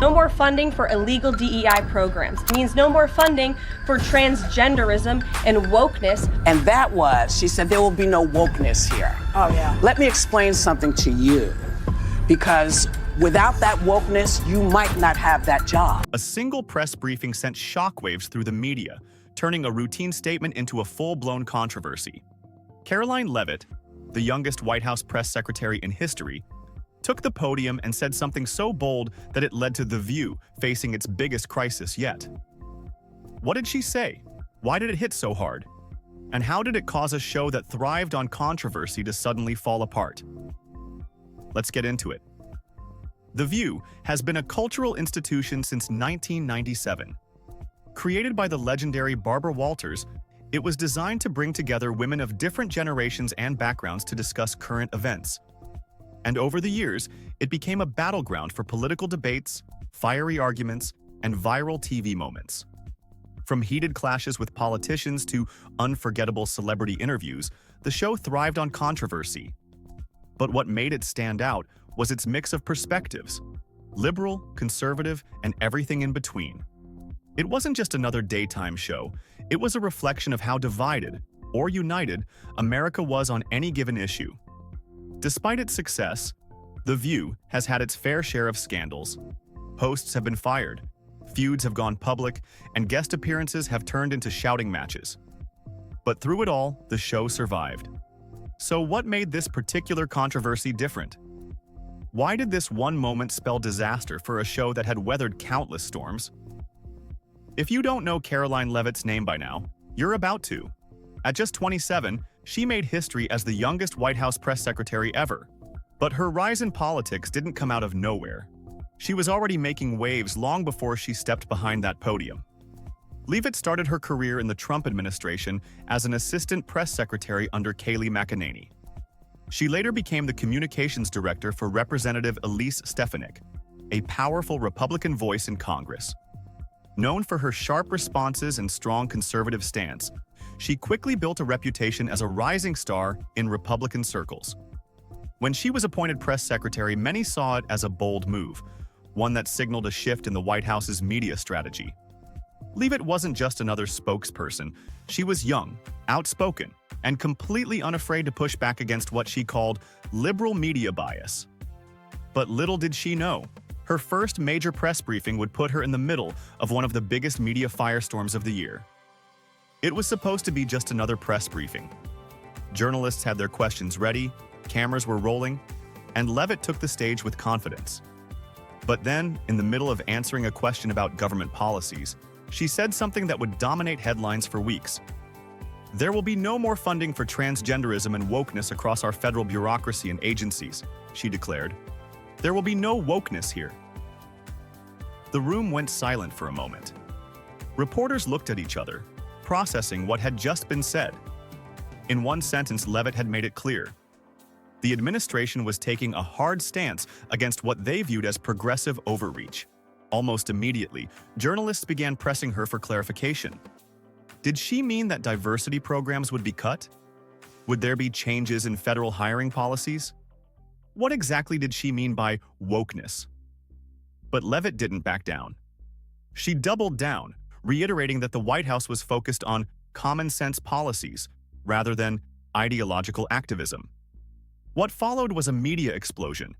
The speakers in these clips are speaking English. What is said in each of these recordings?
No more funding for illegal DEI programs. It means no more funding for transgenderism and wokeness. And that was, she said, there will be no wokeness here. Oh, yeah. Let me explain something to you, because without that wokeness, you might not have that job. A single press briefing sent shockwaves through the media, turning a routine statement into a full-blown controversy. Karoline Leavitt, the youngest White House press secretary in history, took the podium and said something so bold that it led to The View facing its biggest crisis yet. What did she say? Why did it hit so hard? And how did it cause a show that thrived on controversy to suddenly fall apart? Let's get into it. The View has been a cultural institution since 1997. Created by the legendary Barbara Walters, it was designed to bring together women of different generations and backgrounds to discuss current events. And over the years, it became a battleground for political debates, fiery arguments, and viral TV moments. From heated clashes with politicians to unforgettable celebrity interviews, the show thrived on controversy. But what made it stand out was its mix of perspectives: liberal, conservative, and everything in between. It wasn't just another daytime show, it was a reflection of how divided, or united, America was on any given issue. Despite its success, The View has had its fair share of scandals. Hosts have been fired, feuds have gone public, and guest appearances have turned into shouting matches. But through it all, the show survived. So what made this particular controversy different? Why did this one moment spell disaster for a show that had weathered countless storms? If you don't know Karoline Leavitt's name by now, you're about to. At just 27, she made history as the youngest White House press secretary ever. But her rise in politics didn't come out of nowhere. She was already making waves long before she stepped behind that podium. Leavitt started her career in the Trump administration as an assistant press secretary under Kayleigh McEnany. She later became the communications director for Representative Elise Stefanik, a powerful Republican voice in Congress. Known for her sharp responses and strong conservative stance, she quickly built a reputation as a rising star in Republican circles. When she was appointed press secretary, many saw it as a bold move, one that signaled a shift in the White House's media strategy. Leavitt wasn't just another spokesperson. She was young, outspoken, and completely unafraid to push back against what she called liberal media bias. But little did she know, her first major press briefing would put her in the middle of one of the biggest media firestorms of the year. It was supposed to be just another press briefing. Journalists had their questions ready, cameras were rolling, and Leavitt took the stage with confidence. But then, in the middle of answering a question about government policies, she said something that would dominate headlines for weeks. "There will be no more funding for transgenderism and wokeness across our federal bureaucracy and agencies," she declared. "There will be no wokeness here." The room went silent for a moment. Reporters looked at each other, processing what had just been said. In one sentence, Leavitt had made it clear: the administration was taking a hard stance against what they viewed as progressive overreach. Almost immediately, journalists began pressing her for clarification. Did she mean that diversity programs would be cut? Would there be changes in federal hiring policies? What exactly did she mean by wokeness? But Leavitt didn't back down. She doubled down, reiterating that the White House was focused on common-sense policies rather than ideological activism. What followed was a media explosion.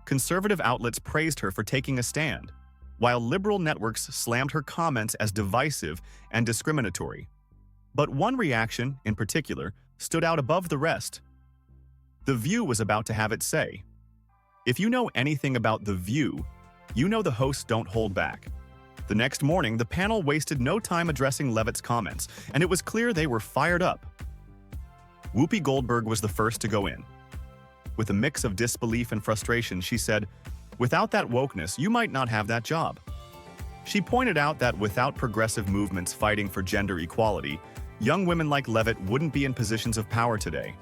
Conservative outlets praised her for taking a stand, while liberal networks slammed her comments as divisive and discriminatory. But one reaction, in particular, stood out above the rest. The View was about to have its say. If you know anything about The View, you know the hosts don't hold back. The next morning, the panel wasted no time addressing Leavitt's comments, and it was clear they were fired up. Whoopi Goldberg was the first to go in. With a mix of disbelief and frustration, she said, "Without that wokeness, you might not have that job." She pointed out that without progressive movements fighting for gender equality, young women like Leavitt wouldn't be in positions of power today.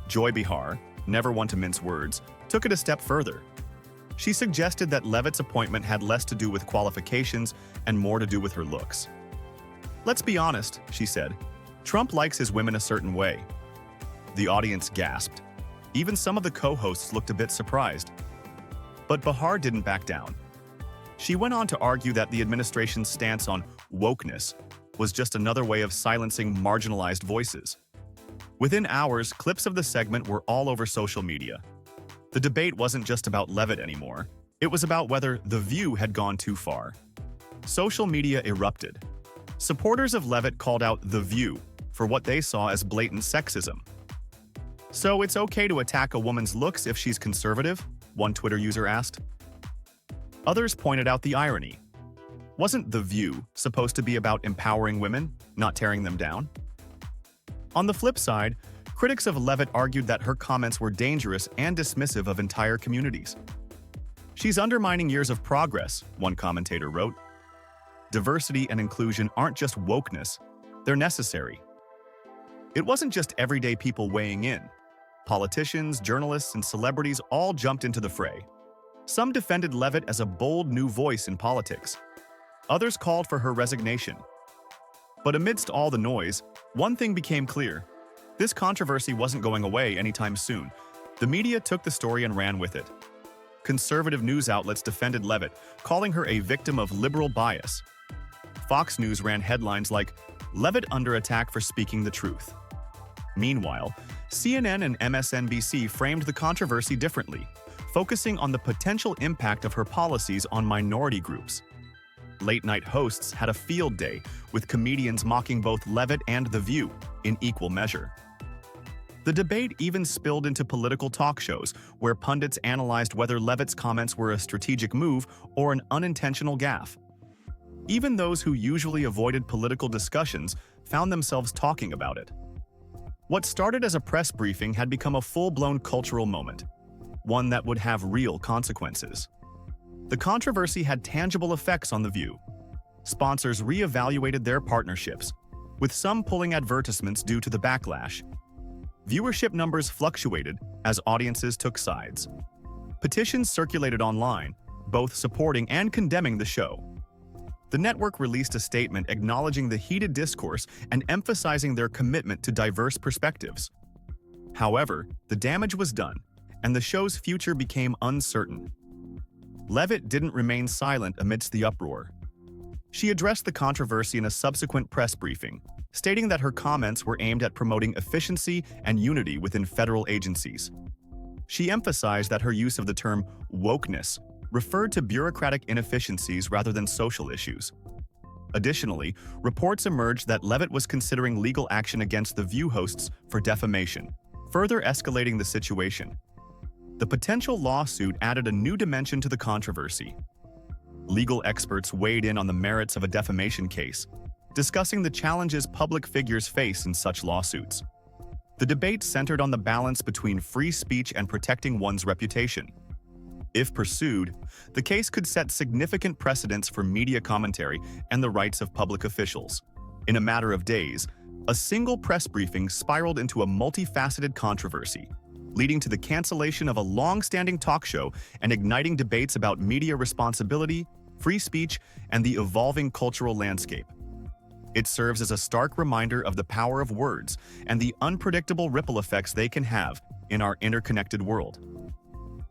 Joy Behar, never one to mince words, took it a step further. She suggested that Leavitt's appointment had less to do with qualifications and more to do with her looks. "Let's be honest," she said. "Trump likes his women a certain way." The audience gasped. Even some of the co-hosts looked a bit surprised. But Behar didn't back down. She went on to argue that the administration's stance on wokeness was just another way of silencing marginalized voices. Within hours, clips of the segment were all over social media. The debate wasn't just about Leavitt anymore. It was about whether The View had gone too far. Social media erupted. Supporters of Leavitt called out The View for what they saw as blatant sexism. "So it's okay to attack a woman's looks if she's conservative?" one Twitter user asked. Others pointed out the irony. Wasn't The View supposed to be about empowering women, not tearing them down? On the flip side, critics of Leavitt argued that her comments were dangerous and dismissive of entire communities. "She's undermining years of progress," one commentator wrote. Diversity and inclusion aren't just wokeness, they're necessary. It wasn't just everyday people weighing in. Politicians, journalists, and celebrities all jumped into the fray. Some defended Leavitt as a bold new voice in politics. Others called for her resignation. But amidst all the noise, one thing became clear. This controversy wasn't going away anytime soon. The media took the story and ran with it. Conservative news outlets defended Leavitt, calling her a victim of liberal bias. Fox News ran headlines like, "Leavitt under attack for speaking the truth." Meanwhile, CNN and MSNBC framed the controversy differently, focusing on the potential impact of her policies on minority groups. Late-night hosts had a field day, with comedians mocking both Leavitt and The View in equal measure. The debate even spilled into political talk shows, where pundits analyzed whether Leavitt's comments were a strategic move or an unintentional gaffe. Even those who usually avoided political discussions found themselves talking about it. What started as a press briefing had become a full-blown cultural moment, one that would have real consequences. The controversy had tangible effects on The View. Sponsors re-evaluated their partnerships, with some pulling advertisements due to the backlash. Viewership numbers fluctuated as audiences took sides. Petitions circulated online, both supporting and condemning the show. The network released a statement acknowledging the heated discourse and emphasizing their commitment to diverse perspectives. However, the damage was done, and the show's future became uncertain. Leavitt didn't remain silent amidst the uproar. She addressed the controversy in a subsequent press briefing, stating that her comments were aimed at promoting efficiency and unity within federal agencies. She emphasized that her use of the term wokeness referred to bureaucratic inefficiencies rather than social issues. Additionally, reports emerged that Leavitt was considering legal action against The View hosts for defamation, further escalating the situation. The potential lawsuit added a new dimension to the controversy. Legal experts weighed in on the merits of a defamation case, discussing the challenges public figures face in such lawsuits. The debate centered on the balance between free speech and protecting one's reputation. If pursued, the case could set significant precedents for media commentary and the rights of public officials. In a matter of days, a single press briefing spiraled into a multifaceted controversy, leading to the cancellation of a long-standing talk show and igniting debates about media responsibility, free speech, and the evolving cultural landscape. It serves as a stark reminder of the power of words and the unpredictable ripple effects they can have in our interconnected world.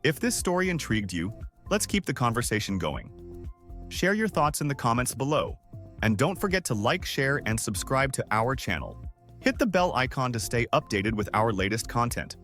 If this story intrigued you, let's keep the conversation going. Share your thoughts in the comments below, and don't forget to like, share, and subscribe to our channel. Hit the bell icon to stay updated with our latest content.